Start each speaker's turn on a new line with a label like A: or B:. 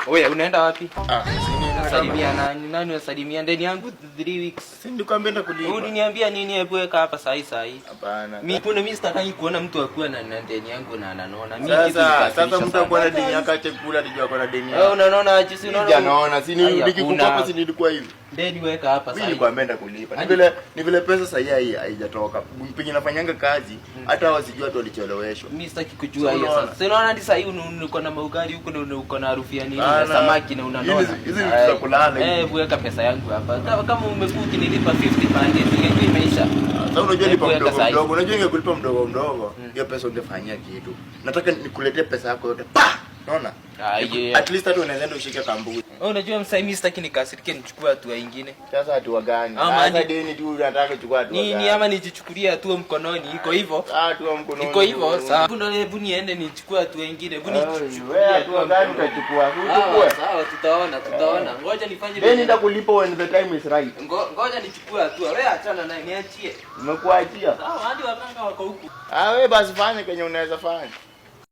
A: Wewe unaenda wapi?
B: Salimia
A: Nani unasalimia? Ndani yangu 3 weeks.
B: Si nikwambia enda kulipa.
A: Uliniambia nini hebu weka hapa sahi.
B: Hapana.
A: Mimi sitaki kuona mtu akuwa na ndani yangu na ananona.
B: Sasa mtu akuwa na deni yake ache kula ndio akuwa na deni yake.
A: Wewe unaona aje si unaona?
B: Sijaona, si nikikupa hapa si nilikuwa hivi.
A: Ndeni weka hapa sahi.
B: Mimi nikwambia enda kulipa. Ni vile pesa sahi haijatoka. Penye nafanyanga kazi hata wasijua watu walicheleweshwa.
A: Mimi sitaki kujua hiyo sasa. Sasa unaona hadi sahi uko na maugari huko na uko na harufu ya nini ya samaki na unanona.
B: Hizi ni za kulala hivi.
A: Weka pesa yangu hapa. Kama umekuwa ukinilipa 50 pound ingekuwa imeisha.
B: Sasa unajua lipa mdogo mdogo. Unajua ingekulipa mdogo mdogo. Hiyo pesa ungefanyia kitu. Nataka nikuletee pesa yako yote. Unaona? At least hata unaweza ushike kambuzi.
A: Unajua msai mimi sitaki nikasirike nichukue hatua nyingine.
B: Sasa hatua gani? Sasa deni tu unataka kuchukua hatua gani?
A: Nini ama nijichukulie hatua mkononi iko hivyo?
B: Hatua mkononi.
A: Iko hivyo. Sasa hebu niende nichukue hatua nyingine. Hebu
B: nichukue. Wewe hatua gani utachukua? Uchukue.
A: Sawa, tutaona. Ngoja nifanye
B: deni nitakulipa when the time is right.
A: Ngoja nichukue hatua. Wewe achana naye niachie.
B: Nimekuachia.
A: Sawa, hadi waganga wako huku.
B: Wewe basi fanya kenye unaweza fanya.